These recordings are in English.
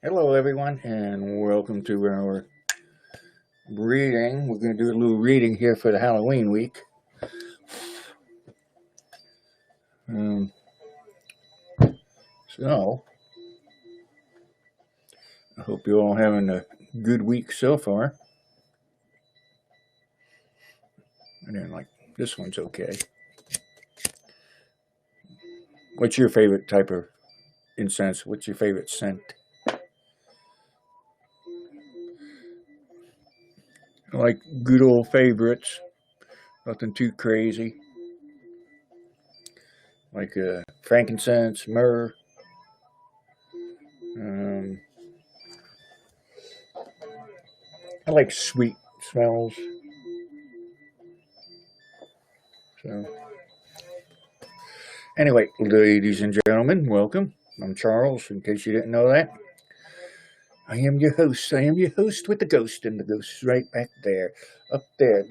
Hello everyone and welcome to our reading. We're going to do a little reading here for the Halloween week. So, I hope you're all having a good week so far. And then this one's okay. What's your favorite type of incense? What's your favorite scent? I like good old favorites. Nothing too crazy. Like frankincense, myrrh. I like sweet smells. So, anyway, ladies and gentlemen, welcome. I'm Charles, in case you didn't know that. I am your host. I am your host with the ghost, and the ghost is right back there. Up there.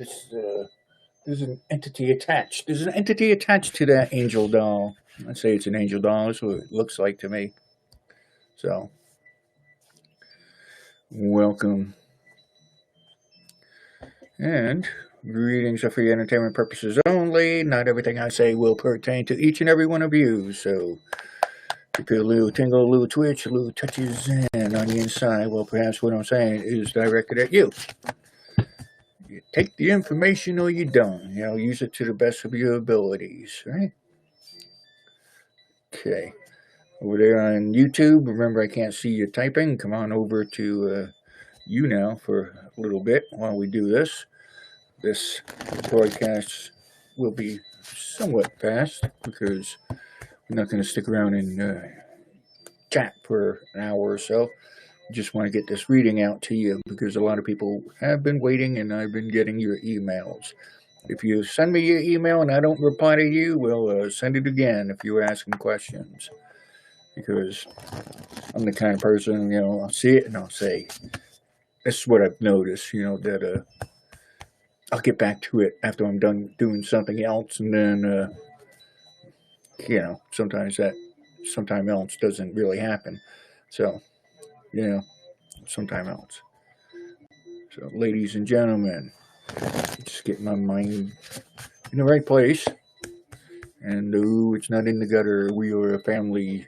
There's an entity attached. There's an entity attached to that angel doll. I'd say it's an angel doll. That's what it looks like to me. So, welcome. And readings are for your entertainment purposes only. Not everything I say will pertain to each and every one of you. So, if you feel a little tingle, a little twitch, a little touches in on the inside, well, perhaps what I'm saying is directed at you. You take the information or you don't. Use it to the best of your abilities, right? Okay. Over there on YouTube, remember I can't see you typing. Come on over to you now for a little bit while we do this. This broadcast will be somewhat fast because we're not going to stick around and chat for an hour or so. Just want to get this reading out to you because a lot of people have been waiting and I've been getting your emails. If you send me your email and I don't reply to you, we'll send it again if you're asking questions. Because I'm the kind of person, I'll see it and I'll say, this is what I've noticed, that I'll get back to it after I'm done doing something else. And then, sometimes sometime else doesn't really happen. So, sometime else. So, ladies and gentlemen, just get my mind in the right place. And no, it's not in the gutter. We are a family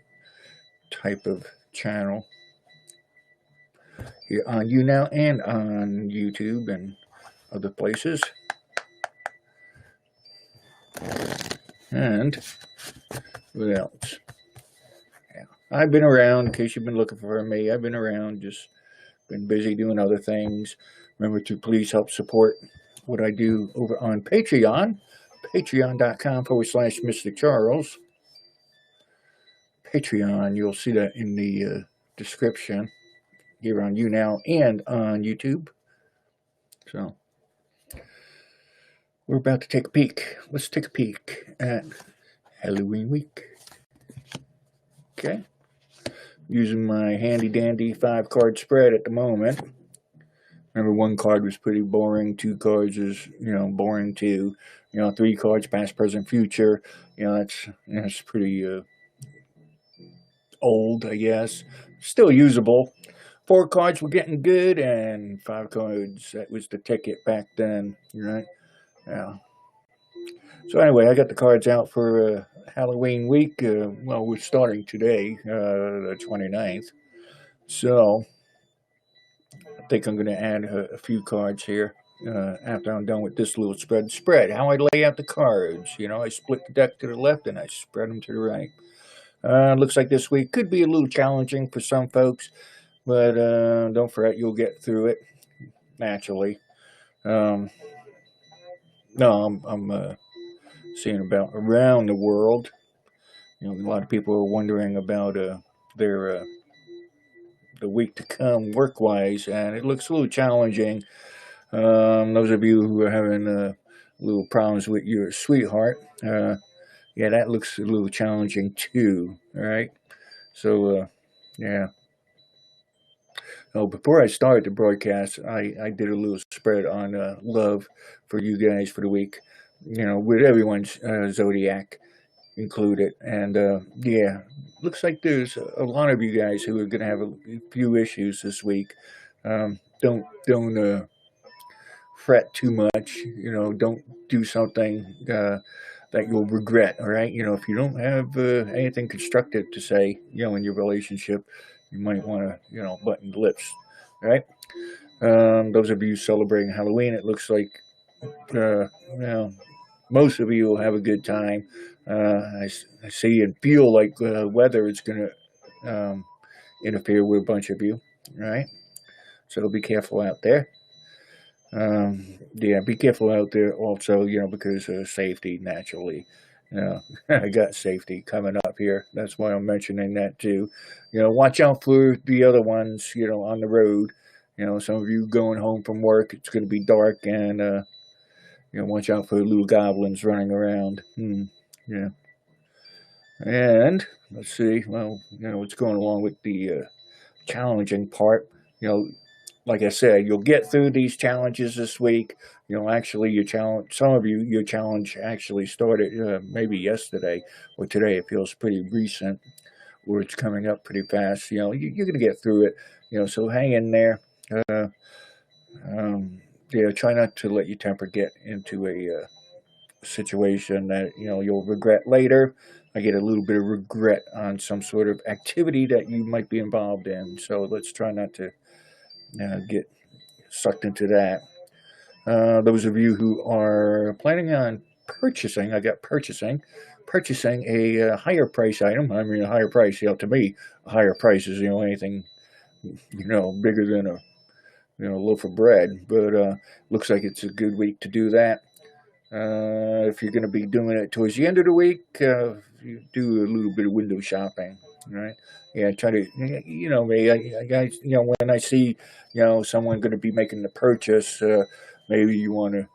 type of channel here on YouNow and on YouTube and other places. And what else? Yeah. I've been around, in case you've been looking for me. I've been around, just been busy doing other things. Remember to please help support what I do over on Patreon. Patreon.com/MysticCharles. Patreon, you'll see that in the description here on YouNow and on YouTube. So, we're about to take a peek. Let's take a peek at Halloween week. Okay. Using my handy dandy 5-card spread at the moment. Remember, 1 card was pretty boring. 2 cards is, boring too. 3 cards, past, present, future. That's pretty old, I guess. Still usable. 4 cards were getting good, and 5 cards, that was the ticket back then, right? Yeah. So anyway, I got the cards out for Halloween week. Well, we're starting today, the 29th. So, I think I'm going to add a few cards here after I'm done with this little spread. How I lay out the cards. I split the deck to the left and I spread them to the right. Looks like this week could be a little challenging for some folks, but don't fret, you'll get through it naturally. No, I'm seeing about around the world. A lot of people are wondering about their the week to come work-wise, and it looks a little challenging. Those of you who are having little problems with your sweetheart, yeah, that looks a little challenging too. All right, so yeah. Oh, before I started the broadcast, I did a little spread on love for you guys for the week. With everyone's zodiac included, and yeah, looks like there's a lot of you guys who are going to have a few issues this week. Don't fret too much. Don't do something that you'll regret. All right. If you don't have anything constructive to say, in your relationship, you might want to, button the lips. All right. Those of you celebrating Halloween, it looks like, most of you will have a good time. I see and feel like weather is going to interfere with a bunch of you. All right. So be careful out there. Yeah, be careful out there also, because of safety, naturally. I got safety coming up here. That's why I'm mentioning that too. Watch out for the other ones, on the road. Some of you going home from work, it's going to be dark, and, watch out for the little goblins running around. Yeah. And, let's see, well, it's going along with the challenging part. Like I said, you'll get through these challenges this week. Actually, some of you, your challenge actually started maybe yesterday or today. It feels pretty recent, or it's coming up pretty fast. You're going to get through it. So hang in there. Try not to let your temper get into a situation that you'll regret later. I get a little bit of regret on some sort of activity that you might be involved in. So let's try not to get sucked into that. Those of you who are planning on purchasing, purchasing a higher price item. I mean, a higher price, to me, a higher price is, anything, bigger than a, loaf of bread. But looks like it's a good week to do that. If you're going to be doing it towards the end of the week, you do a little bit of window shopping, right? Yeah, try to, me, when I see, someone going to be making the purchase, maybe you want to,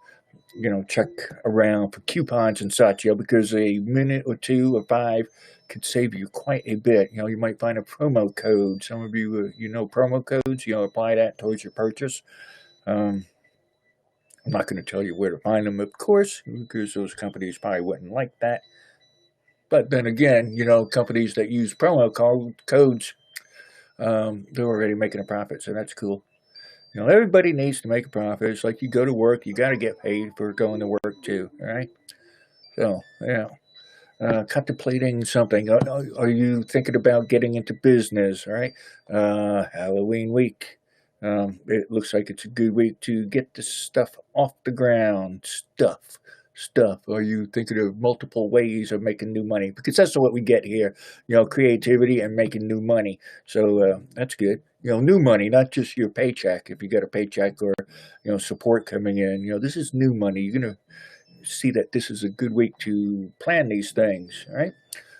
check around for coupons and such, because a minute or two or five could save you quite a bit. You might find a promo code. Some of you, promo codes, apply that towards your purchase. I'm not going to tell you where to find them, of course, because those companies probably wouldn't like that. But then again, companies that use promo codes, they're already making a profit, so that's cool. Everybody needs to make a profit. It's like you go to work, you got to get paid for going to work too, all right? So, contemplating something. Are you thinking about getting into business, all right? Halloween week. It looks like it's a good week to get this stuff off the ground. Stuff. Are you thinking of multiple ways of making new money? Because that's what we get here, creativity and making new money. So that's good. New money, not just your paycheck. If you got a paycheck or, support coming in, this is new money. You're going to see that this is a good week to plan these things, all right?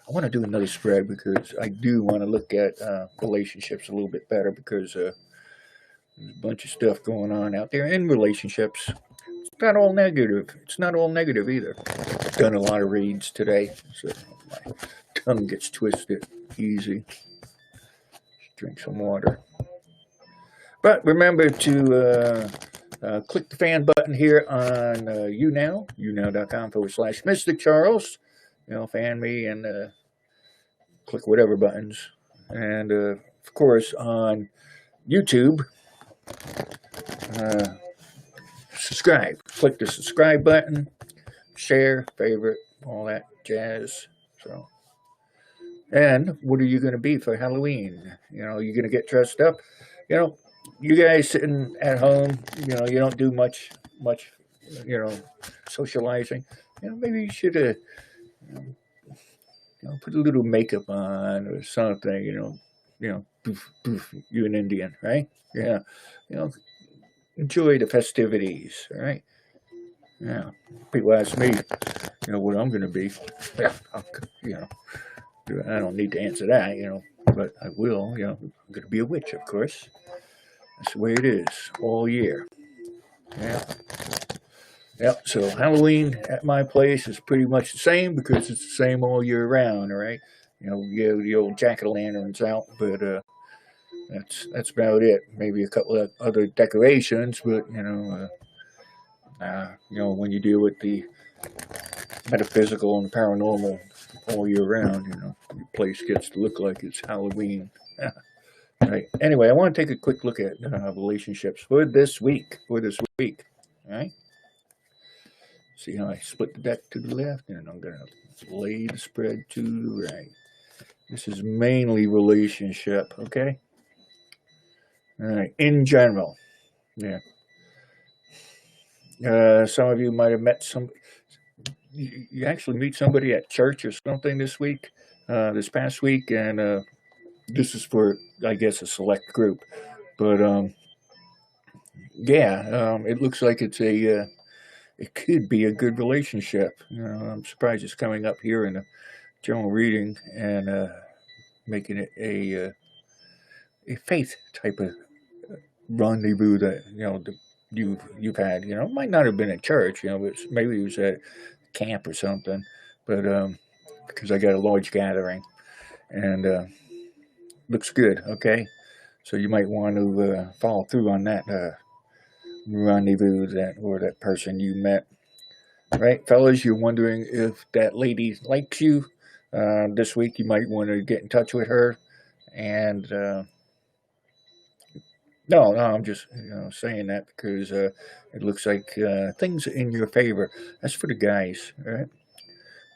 I want to do another spread because I do want to look at relationships a little bit better because there's a bunch of stuff going on out there in relationships. It's not all negative. It's not all negative either. I've done a lot of reads today, so my tongue gets twisted easy. Drink some water. But remember to click the fan button here on younow.com/MysticCharles. Fan me and click whatever buttons. And, of course, on YouTube, subscribe. Click the subscribe button, share, favorite, all that jazz. So, and what are you going to be for Halloween? You're going to get dressed up. You guys sitting at home, you don't do much, socializing. Maybe you should, put a little makeup on or something. Poof, you're an Indian, right? Yeah, enjoy the festivities, all right? Yeah, people ask me, what I'm going to be. Yeah, I don't need to answer that, but I will, I'm going to be a witch, of course. That's the way it is all year. Yeah. Yep, so Halloween at my place is pretty much the same because it's the same all year round, all right? The old jack-o'-lanterns out, but that's about it. Maybe a couple of other decorations, but, when you deal with the metaphysical and paranormal, all year round. You know, your place gets to look like it's Halloween. Right. Anyway, I want to take a quick look at relationships for this week. All right. See how I split the deck to the left, and I'm going to lay the spread to the right. This is mainly relationship, okay? All right, in general, yeah. Some of you might have met you actually meet somebody at church or something this past week, and this is for, I guess, a select group. But yeah, it looks like it could be a good relationship. I'm surprised it's coming up here in the general reading and making it a faith type of rendezvous that you've had. It might not have been at church. But maybe it was at camp or something. But because I got a large gathering, and looks good. Okay, so you might want to follow through on that rendezvous that person you met. Right, fellas, you're wondering if that lady likes you. This week, you might want to get in touch with her. And no, I'm just saying that because it looks like things are in your favor. That's for the guys, right?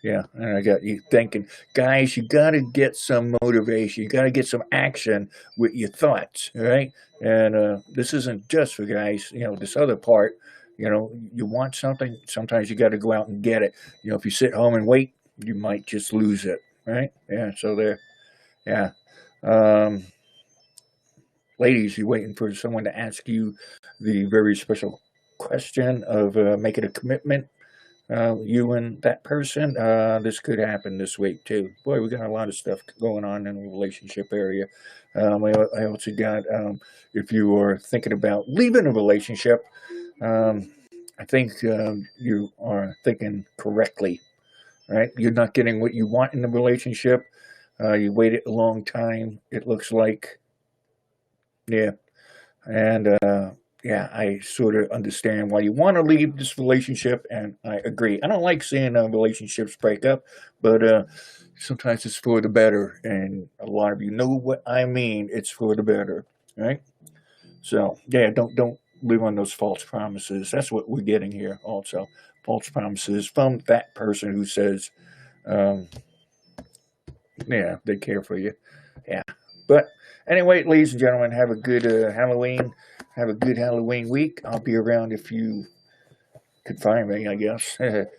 Yeah, and I got you thinking, guys, you got to get some motivation. You got to get some action with your thoughts, all right? And this isn't just for guys. This other part, you want something, sometimes you got to go out and get it. If you sit home and wait, you might just lose it, right? Yeah, so there, yeah. Ladies, you're waiting for someone to ask you the very special question of making a commitment. You and that person, this could happen this week too. Boy, we got a lot of stuff going on in the relationship area. I also got, if you are thinking about leaving a relationship, I think you are thinking correctly, right? You're not getting what you want in the relationship. You waited a long time, it looks like. Yeah. And yeah, I sort of understand why you want to leave this relationship, and I agree. I don't like seeing relationships break up, but sometimes it's for the better, and a lot of you know what I mean. It's for the better, right? So yeah, don't live on those false promises. That's what we're getting here. Also, false promises from that person who says, um, yeah, they care for you. Yeah, but anyway, ladies and gentlemen, have a good Halloween. Have a good Halloween week. I'll be around if you could find me, I guess. But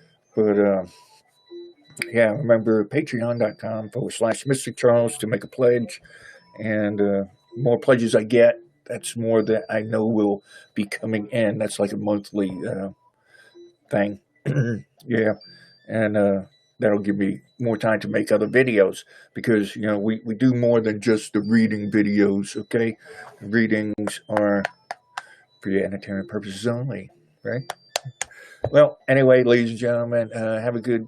yeah, remember patreon.com/MysticCharles to make a pledge. And more pledges I get, that's more that I know will be coming in. That's like a monthly thing. Yeah. And that'll give me more time to make other videos because, we do more than just the reading videos, okay? Readings are for your entertainment purposes only, right? Well, anyway, ladies and gentlemen, have a good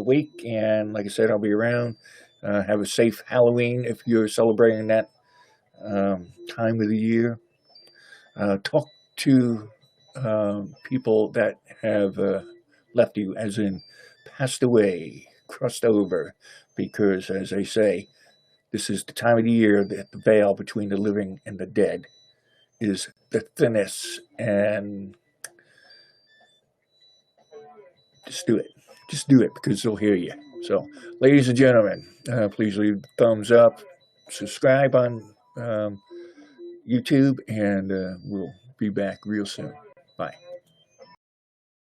week, and like I said, I'll be around. Have a safe Halloween if you're celebrating that time of the year. Talk to people that have left you, as in passed away, crossed over, because, as they say, this is the time of the year that the veil between the living and the dead is the thinnest, and just do it. Just do it because they'll hear you. So, ladies and gentlemen, please leave a thumbs up, subscribe on YouTube, and we'll be back real soon. Bye.